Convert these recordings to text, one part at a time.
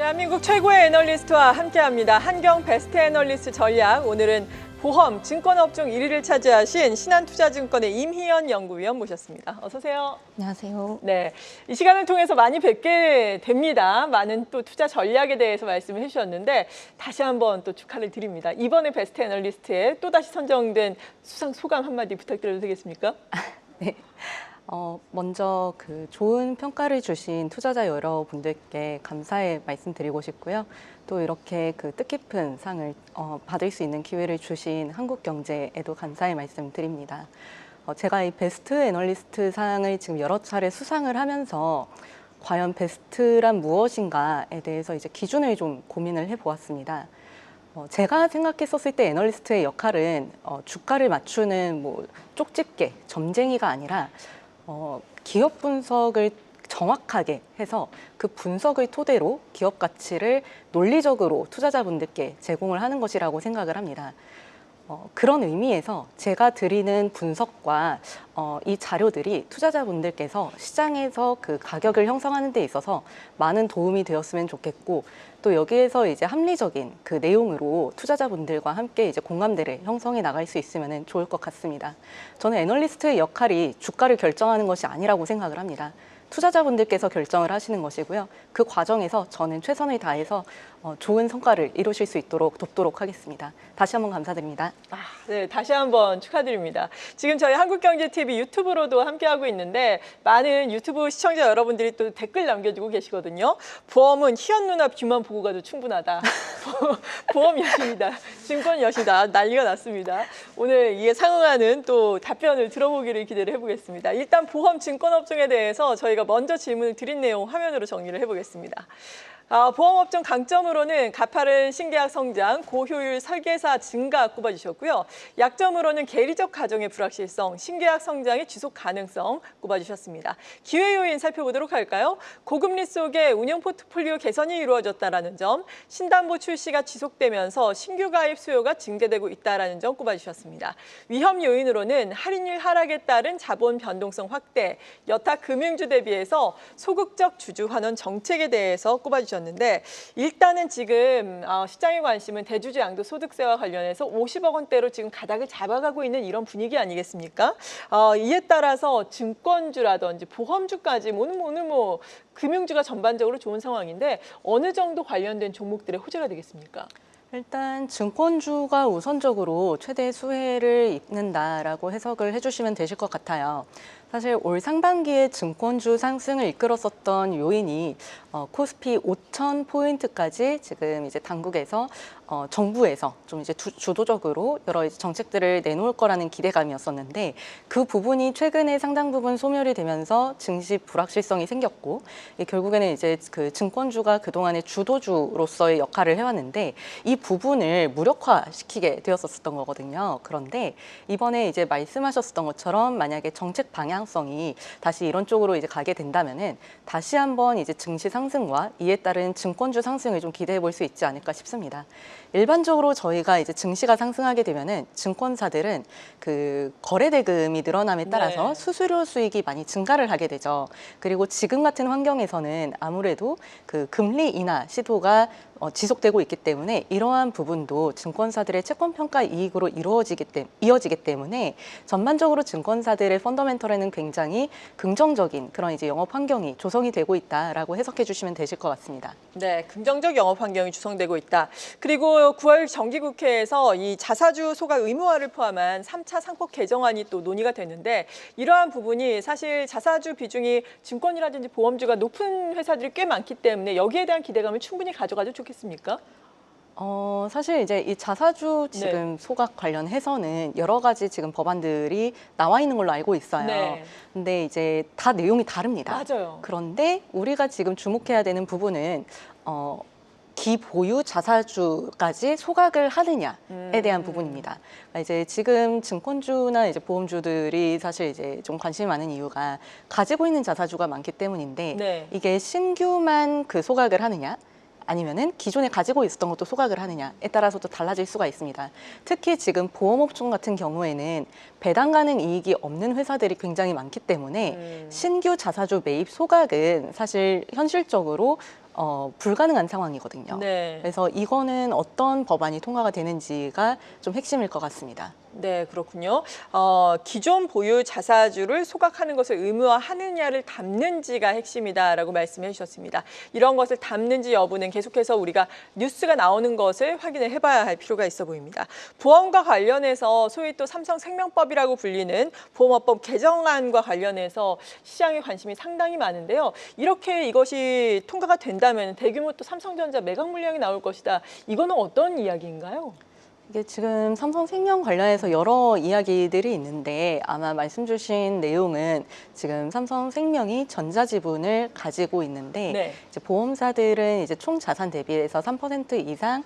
대한민국 최고의 애널리스트와 함께합니다. 한경 베스트 애널리스트 전략. 오늘은 보험, 증권업종 1위를 차지하신 신한투자증권의 임희연 연구위원 모셨습니다. 어서 오세요. 안녕하세요. 네, 이 시간을 통해서 많이 뵙게 됩니다. 많은 또 투자 전략에 대해서 말씀을 해주셨는데 다시 한번 또 축하를 드립니다. 이번에 베스트 애널리스트에 또다시 선정된 수상 소감 한마디 부탁드려도 되겠습니까? 네. 먼저 좋은 평가를 주신 투자자 여러분들께 감사의 말씀드리고 싶고요. 또 이렇게 뜻깊은 상을 받을 수 있는 기회를 주신 한국경제에도 감사의 말씀드립니다. 제가 이 베스트 애널리스트 상을 지금 여러 차례 수상을 하면서 과연 베스트란 무엇인가에 대해서 이제 기준을 좀 고민을 해보았습니다. 제가 생각했었을 때 애널리스트의 역할은 주가를 맞추는 쪽집게, 점쟁이가 아니라 기업 분석을 정확하게 해서 그 분석을 토대로 기업 가치를 논리적으로 투자자분들께 제공을 하는 것이라고 생각을 합니다. 그런 의미에서 제가 드리는 분석과 이 자료들이 투자자분들께서 시장에서 그 가격을 형성하는 데 있어서 많은 도움이 되었으면 좋겠고, 또 여기에서 이제 합리적인 그 내용으로 투자자분들과 함께 이제 공감대를 형성해 나갈 수 있으면 좋을 것 같습니다. 저는 애널리스트의 역할이 주가를 결정하는 것이 아니라고 생각을 합니다. 투자자분들께서 결정을 하시는 것이고요. 그 과정에서 저는 최선을 다해서 좋은 성과를 이루실 수 있도록 돕도록 하겠습니다. 다시 한번 감사드립니다. 네, 다시 한번 축하드립니다. 지금 저희 한국경제TV 유튜브로도 함께하고 있는데 많은 유튜브 시청자 여러분들이 또 댓글 남겨주고 계시거든요. 보험은 희연 누나 뷰만 보고 가도 충분하다. 보험 여신이다. 증권 여신이다. 난리가 났습니다. 오늘 이에 상응하는 또 답변을 들어보기를 기대를 해보겠습니다. 일단 보험 증권업종에 대해서 저희가 먼저 질문을 드린 내용 화면으로 정리를 해보겠습니다. 보험업종 강점으로는 가파른 신계약 성장, 고효율 설계사 증가 꼽아주셨고요. 약점으로는 계리적 가정의 불확실성, 신계약 성장의 지속 가능성 꼽아주셨습니다. 기회 요인 살펴보도록 할까요? 고금리 속에 운용 포트폴리오 개선이 이루어졌다는 점, 신담보 출시가 지속되면서 신규 가입 수요가 증대되고 있다는 점 꼽아주셨습니다. 위험 요인으로는 할인율 하락에 따른 자본 변동성 확대, 여타 금융주 대비해서 소극적 주주 환원 정책에 대해서 꼽아주셨습니다. 는데 일단은 지금 시장의 관심은 대주주 양도소득세와 관련해서 50억 원대로 지금 가닥을 잡아가고 있는 이런 분위기 아니겠습니까? 이에 따라서 증권주라든지 보험주까지 오늘 금융주가 전반적으로 좋은 상황인데 어느 정도 관련된 종목들의 호재가 되겠습니까? 일단 증권주가 우선적으로 최대 수혜를 입는다라고 해석을 해주시면 되실 것 같아요. 사실 올 상반기에 증권주 상승을 이끌었었던 요인이 코스피 5,000포인트까지 지금 이제 당국에서 정부에서 좀 이제 주도적으로 여러 정책들을 내놓을 거라는 기대감이었었는데, 그 부분이 최근에 상당 부분 소멸이 되면서 증시 불확실성이 생겼고, 결국에는 이제 그 증권주가 그동안의 주도주로서의 역할을 해왔는데 이 부분을 무력화시키게 되었었던 거거든요. 그런데 이번에 이제 말씀하셨던 것처럼 만약에 정책 방향성이 다시 이런 쪽으로 이제 가게 된다면은 다시 한번 이제 증시 상승과 이에 따른 증권주 상승을 좀 기대해 볼 수 있지 않을까 싶습니다. 일반적으로 저희가 이제 증시가 상승하게 되면은 증권사들은 그 거래 대금이 늘어남에 따라서 네. 수수료 수익이 많이 증가를 하게 되죠. 그리고 지금 같은 환경에서는 아무래도 그 금리 인하 시도가 지속되고 있기 때문에 이러한 부분도 증권사들의 채권평가 이익으로 이어지기 때문에 전반적으로 증권사들의 펀더멘털에는 굉장히 긍정적인 그런 이제 영업 환경이 조성이 되고 있다라고 해석해 주시면 되실 것 같습니다. 네, 긍정적 영업 환경이 조성되고 있다. 그리고 9월 정기국회에서 이 자사주 소각 의무화를 포함한 3차 상법 개정안이 또 논의가 됐는데 이러한 부분이 사실 자사주 비중이 증권이라든지 보험주가 높은 회사들이 꽤 많기 때문에 여기에 대한 기대감을 충분히 가져가도 좋겠습니까? 사실 이제 이 자사주 지금 소각 관련해서는 여러 가지 지금 법안들이 나와 있는 걸로 알고 있어요. 네. 근데 이제 다 내용이 다릅니다. 맞아요. 그런데 우리가 지금 주목해야 되는 부분은 기보유 자사주까지 소각을 하느냐에 대한 부분입니다. 그러니까 이제 지금 증권주나 이제 보험주들이 사실 이제 좀 관심이 많은 이유가 가지고 있는 자사주가 많기 때문인데 네. 이게 신규만 그 소각을 하느냐, 아니면은 기존에 가지고 있었던 것도 소각을 하느냐에 따라서 또 달라질 수가 있습니다. 특히 지금 보험업종 같은 경우에는 배당 가능 이익이 없는 회사들이 굉장히 많기 때문에 신규 자사주 매입 소각은 사실 현실적으로 불가능한 상황이거든요. 네. 그래서 이거는 어떤 법안이 통과가 되는지가 좀 핵심일 것 같습니다. 네, 그렇군요. 기존 보유 자사주를 소각하는 것을 의무화하느냐를 담는지가 핵심이다라고 말씀해 주셨습니다. 이런 것을 담는지 여부는 계속해서 우리가 뉴스가 나오는 것을 확인을 해봐야 할 필요가 있어 보입니다. 보험과 관련해서 소위 또 삼성생명법이라고 불리는 보험업법 개정안과 관련해서 시장에 관심이 상당히 많은데요. 이렇게 이것이 통과가 된다면 대규모 또 삼성전자 매각 물량이 나올 것이다. 이거는 어떤 이야기인가요? 이게 지금 삼성생명 관련해서 여러 이야기들이 있는데 아마 말씀 주신 내용은 지금 삼성생명이 전자지분을 가지고 있는데 네. 이제 보험사들은 이제 총 자산 대비해서 3% 이상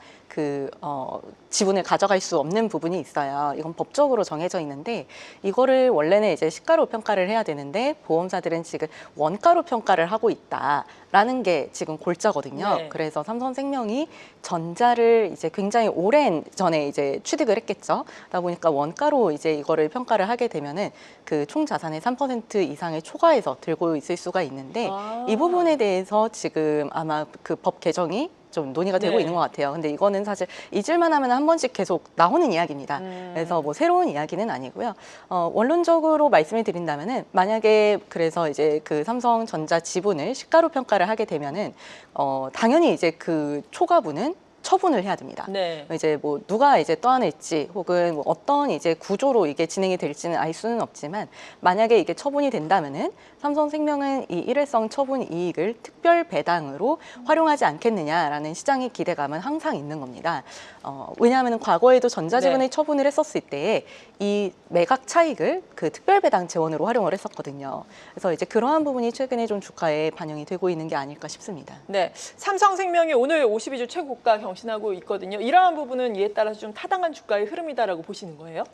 지분을 가져갈 수 없는 부분이 있어요. 이건 법적으로 정해져 있는데 이거를 원래는 이제 시가로 평가를 해야 되는데 보험사들은 지금 원가로 평가를 하고 있다라는 게 지금 골자거든요. 네. 그래서 삼성생명이 전자를 이제 굉장히 오랜 전에 이제 취득을 했겠죠. 그러다 보니까 원가로 이제 이거를 평가를 하게 되면은 그 총 자산의 3% 이상을 초과해서 들고 있을 수가 있는데 이 부분에 대해서 지금 아마 그 법 개정이 좀 논의가 되고 네. 있는 것 같아요. 근데 이거는 사실 잊을만 하면 한 번씩 계속 나오는 이야기입니다. 그래서 뭐 새로운 이야기는 아니고요. 원론적으로 말씀을 드린다면은 만약에 그래서 이제 그 삼성전자 지분을 시가로 평가를 하게 되면은 당연히 이제 그 초과분은 처분을 해야 됩니다. 네. 이제 뭐 누가 이제 떠안을지 혹은 뭐 어떤 이제 구조로 이게 진행이 될지는 알 수는 없지만 만약에 이게 처분이 된다면은 삼성생명은 이 일회성 처분 이익을 특별 배당으로 활용하지 않겠느냐라는 시장의 기대감은 항상 있는 겁니다. 왜냐하면 과거에도 전자지분을 네. 처분을 했었을 때에 이 매각 차익을 그 특별 배당 재원으로 활용을 했었거든요. 그래서 이제 그러한 부분이 최근에 좀 주가에 반영이 되고 있는 게 아닐까 싶습니다. 네, 삼성생명이 오늘 52주 최고가 경신하고 있거든요. 이러한 부분은 이에 따라서 좀 타당한 주가의 흐름이다라고 보시는 거예요?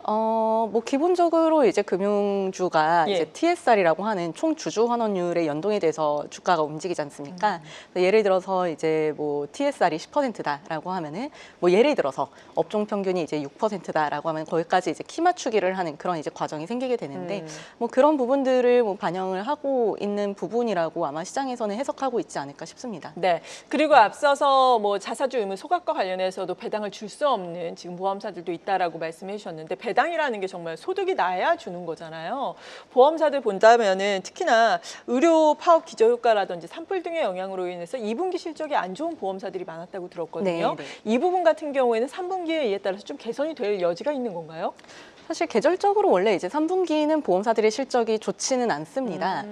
뭐 기본적으로 이제 금융주가 예. 이제 TSR이라고 하는 총 주주 환원율의 연동에 대해서 주가가 움직이지 않습니까? 예를 들어서 이제 뭐 TSR이 10%다라고 하면은 뭐 예를 들어서 업종 평균이 이제 6%다라고 하면 거기까지 이제 키 맞추기를 하는 그런 이제 과정이 생기게 되는데 뭐 그런 부분들을 뭐 반영을 하고 있는 부분이라고 아마 시장에서는 해석하고 있지 않을까 싶습니다. 네. 그리고 앞서서 뭐 자사주 의무 소각과 관련해서도 배당을 줄 수 없는 지금 보험사들도 있다라고 말씀해 주셨는데 배당이라는 게 정말 소득이 나야 주는 거잖아요. 보험사들 본다면은 특히나 의료 파업 기저효과라든지 산불 등의 영향으로 인해서 2분기 실적이 안 좋은 보험사들이 많았다고 들었거든요. 네. 이 부분 같은 경우에는 3분기에 이에 따라서 좀 개선이 될 여지가 있는 건가요? 사실 계절적으로 원래 이제 3분기는 보험사들의 실적이 좋지는 않습니다.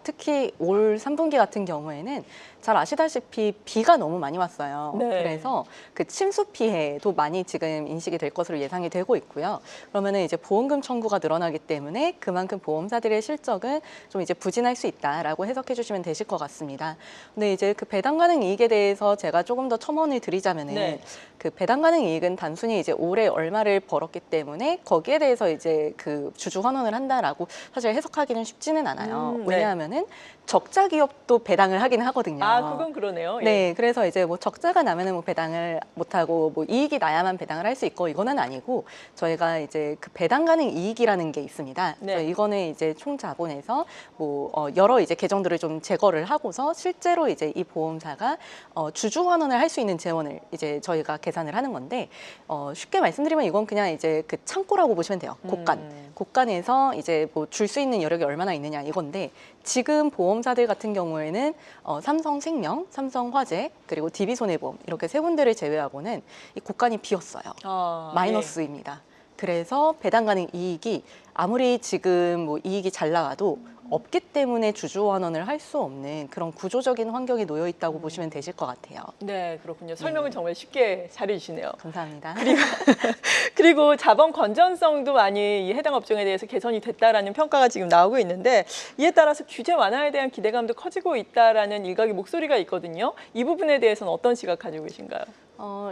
특히 올 3분기 같은 경우에는 잘 아시다시피 비가 너무 많이 왔어요. 네. 그래서 그 침수 피해도 많이 지금 인식이 될 것으로 예상이 되고 있고요. 그러면은 이제 보험금 청구가 늘어나기 때문에 그만큼 보험사들의 실적은 좀 이제 부진할 수 있다라고 해석해 주시면 되실 것 같습니다. 근데 이제 그 배당 가능 이익에 대해서 제가 조금 더 첨언을 드리자면은 네. 그 배당 가능 이익은 단순히 이제 올해 얼마를 벌었기 때문에 거기에 대해서 이제 그 주주 환원을 한다라고 사실 해석하기는 쉽지는 않아요. 네. 왜냐하면은 적자 기업도 배당을 하긴 하거든요. 아, 그건 그러네요. 예. 네, 그래서 이제 뭐 적자가 나면은 뭐 배당을 못 하고 뭐 이익이 나야만 배당을 할 수 있고 이거는 아니고 저희가 이제 그 배당 가능 이익이라는 게 있습니다. 네. 그래서 이거는 이제 총 자본에서 뭐 여러 이제 계정들을 좀 제거를 하고서 실제로 이제 이 보험사가 주주 환원을 할 수 있는 재원을 이제 저희가 계산을 하는 건데 쉽게 말씀드리면 이건 그냥 이제 그 창고라고 보시면 돼요. 곳간에서 이제 뭐 줄 수 있는 여력이 얼마나 있느냐 이건데 지금 보험사들 같은 경우에는 삼성생명, 삼성화재 그리고 DB손해보험 이렇게 세 군데를 제외하고는 이 곳간이 비었어요. 마이너스입니다. 그래서 배당 가능 이익이 아무리 지금 뭐 이익이 잘 나와도 없기 때문에 주주 환원을 할 수 없는 그런 구조적인 환경에 놓여 있다고 보시면 되실 것 같아요. 네, 그렇군요. 설명을 정말 쉽게 잘해주시네요. 감사합니다. 그리고 자본 건전성도 많이 이 해당 업종에 대해서 개선이 됐다라는 평가가 지금 나오고 있는데 이에 따라서 규제 완화에 대한 기대감도 커지고 있다라는 일각의 목소리가 있거든요. 이 부분에 대해서는 어떤 시각 가지고 계신가요?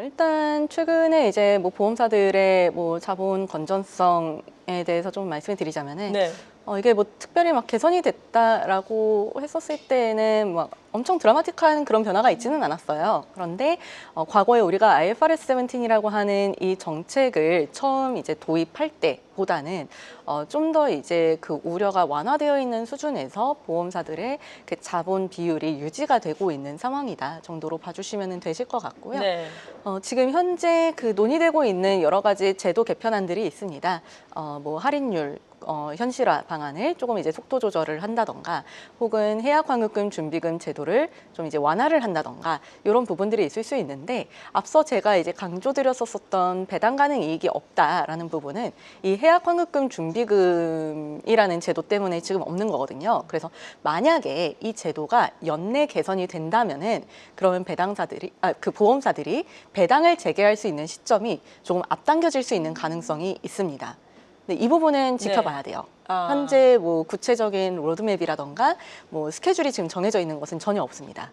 일단 최근에 이제 뭐 보험사들의 뭐 자본 건전성에 대해서 좀 말씀을 드리자면은 네. 이게 뭐 특별히 막 개선이 됐다라고 했었을 때는 막 엄청 드라마틱한 그런 변화가 있지는 않았어요. 그런데 과거에 우리가 IFRS 17이라고 하는 이 정책을 처음 이제 도입할 때보다는 좀 더 이제 그 우려가 완화되어 있는 수준에서 보험사들의 그 자본 비율이 유지가 되고 있는 상황이다 정도로 봐주시면 되실 것 같고요. 네. 지금 현재 그 논의되고 있는 여러 가지 제도 개편안들이 있습니다. 뭐 할인율 현실화 방안을 조금 이제 속도 조절을 한다던가, 혹은 해약환급금 준비금 제도를 좀 이제 완화를 한다던가, 이런 부분들이 있을 수 있는데, 앞서 제가 이제 강조드렸었던 배당 가능 이익이 없다라는 부분은 이 해약환급금 준비금이라는 제도 때문에 지금 없는 거거든요. 그래서 만약에 이 제도가 연내 개선이 된다면은 그러면 그 보험사들이 배당을 재개할 수 있는 시점이 조금 앞당겨질 수 있는 가능성이 있습니다. 네, 이 부분은 지켜봐야 돼요. 현재 뭐 구체적인 로드맵이라던가 뭐 스케줄이 지금 정해져 있는 것은 전혀 없습니다.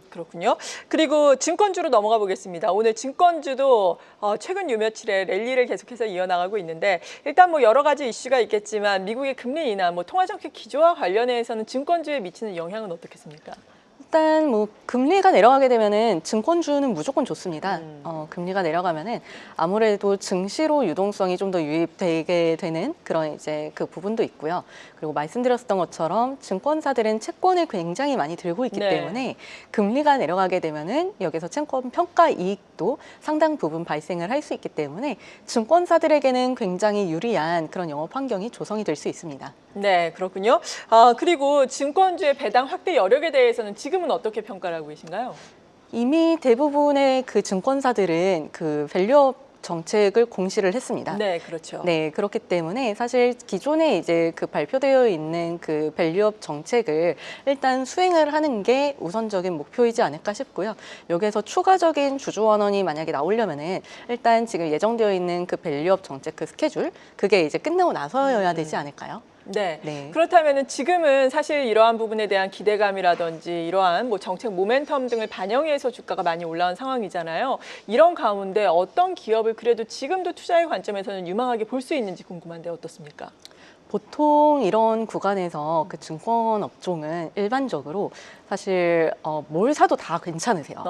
그렇군요. 그리고 증권주로 넘어가 보겠습니다. 오늘 증권주도 최근 요 며칠에 랠리를 계속해서 이어나가고 있는데, 일단 뭐 여러 가지 이슈가 있겠지만 미국의 금리 인하, 뭐 통화정책 기조와 관련해서는 증권주에 미치는 영향은 어떻겠습니까? 일단 뭐 금리가 내려가게 되면은 증권주는 무조건 좋습니다. 금리가 내려가면은 아무래도 증시로 유동성이 좀 더 유입되게 되는 그런 이제 그 부분도 있고요. 그리고 말씀드렸던 것처럼 증권사들은 채권을 굉장히 많이 들고 있기 네. 때문에 금리가 내려가게 되면은 여기서 채권 평가 이익도 상당 부분 발생을 할 수 있기 때문에 증권사들에게는 굉장히 유리한 그런 영업 환경이 조성이 될 수 있습니다. 네, 그렇군요. 그리고 증권주의 배당 확대 여력에 대해서는 지금은 어떻게 평가를 하고 계신가요? 이미 대부분의 그 증권사들은 그 밸류업 정책을 공시를 했습니다. 네, 그렇죠. 네, 그렇기 때문에 사실 기존에 이제 그 발표되어 있는 그 밸류업 정책을 일단 수행을 하는 게 우선적인 목표이지 않을까 싶고요. 여기에서 추가적인 주주원원이 만약에 나오려면은 일단 지금 예정되어 있는 그 밸류업 정책 그 스케줄, 그게 이제 끝나고 나서여야 되지 않을까요? 네. 네. 그렇다면 지금은 사실 이러한 부분에 대한 기대감이라든지 이러한 뭐 정책 모멘텀 등을 반영해서 주가가 많이 올라온 상황이잖아요. 이런 가운데 어떤 기업을 그래도 지금도 투자의 관점에서는 유망하게 볼 수 있는지 궁금한데 어떻습니까? 보통 이런 구간에서 그 증권 업종은 일반적으로 사실 뭘 사도 다 괜찮으세요.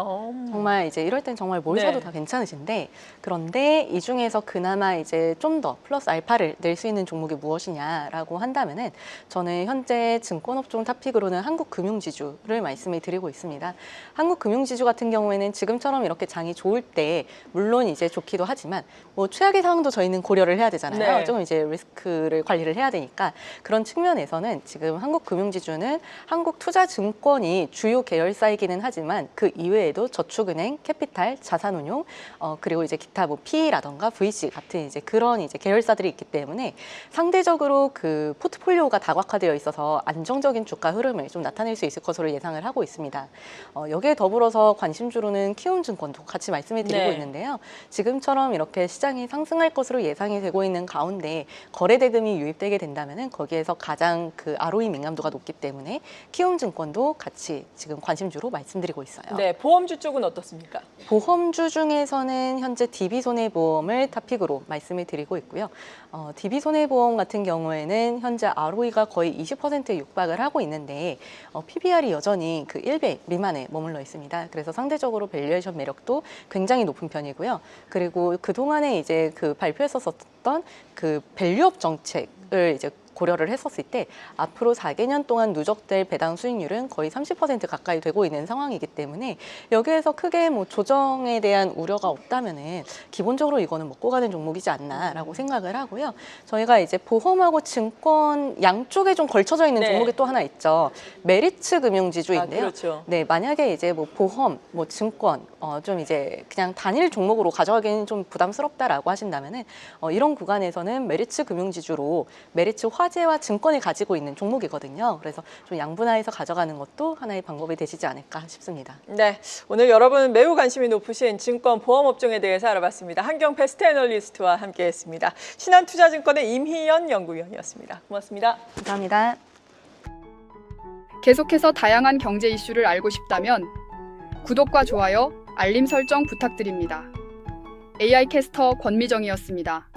정말 이제 이럴 땐 정말 뭘 네. 사도 다 괜찮으신데, 그런데 이 중에서 그나마 이제 좀 더 플러스 알파를 낼 수 있는 종목이 무엇이냐라고 한다면은 저는 현재 증권업종 탑픽으로는 한국금융지주를 말씀을 드리고 있습니다. 한국금융지주 같은 경우에는 지금처럼 이렇게 장이 좋을 때 물론 이제 좋기도 하지만 뭐 최악의 상황도 저희는 고려를 해야 되잖아요. 네. 조금 이제 리스크를 관리를 해야 되니까 그런 측면에서는 지금 한국금융지주는 한국투자증권이 주요 계열사이기는 하지만 그 이외에도 저축은행, 캐피탈, 자산운용, 그리고 이제 기타 뭐 PE라던가 VC 같은 이제 그런 이제 계열사들이 있기 때문에 상대적으로 그 포트폴리오가 다각화되어 있어서 안정적인 주가 흐름을 좀 나타낼 수 있을 것으로 예상을 하고 있습니다. 여기에 더불어서 관심주로는 키움증권도 같이 말씀을 드리고 네. 있는데요. 지금처럼 이렇게 시장이 상승할 것으로 예상이 되고 있는 가운데 거래대금이 유입되게 된다면은 거기에서 가장 그 ROE 민감도가 높기 때문에 키움증권도 같이 지금 관심주로 말씀드리고 있어요. 네, 보험주 쪽은 어떻습니까? 보험주 중에서는 현재 DB손해보험을 탑픽으로 말씀을 드리고 있고요. DB손해보험 같은 경우에는 현재 ROE가 거의 20%에 육박을 하고 있는데 PBR이 여전히 그 1배 미만에 머물러 있습니다. 그래서 상대적으로 밸류에이션 매력도 굉장히 높은 편이고요. 그리고 그동안에 이제 그 발표했었던 그 밸류업 정책을 이제 고려를 했었을 때 앞으로 4개년 동안 누적될 배당 수익률은 거의 30% 가까이 되고 있는 상황이기 때문에 여기에서 크게 뭐 조정에 대한 우려가 없다면은 기본적으로 이거는 먹고 가는 종목이지 않나라고 생각을 하고요. 저희가 이제 보험하고 증권 양쪽에 좀 걸쳐져 있는 네. 종목이 또 하나 있죠. 메리츠 금융지주인데요. 그렇죠. 네, 만약에 이제 뭐 보험, 뭐 증권, 좀 이제 그냥 단일 종목으로 가져가기는 좀 부담스럽다라고 하신다면은 이런 구간에서는 메리츠 금융지주로 메리츠 화재와 증권을 가지고 있는 종목이거든요. 그래서 좀 양분화해서 가져가는 것도 하나의 방법이 되시지 않을까 싶습니다. 네, 오늘 여러분 매우 관심이 높으신 증권 보험 업종에 대해서 알아봤습니다. 한경 베스트 애널리스트와 함께했습니다. 신한투자증권의 임희연 연구위원이었습니다. 고맙습니다. 감사합니다. 계속해서 다양한 경제 이슈를 알고 싶다면 구독과 좋아요, 알림 설정 부탁드립니다. AI 캐스터 권미정이었습니다.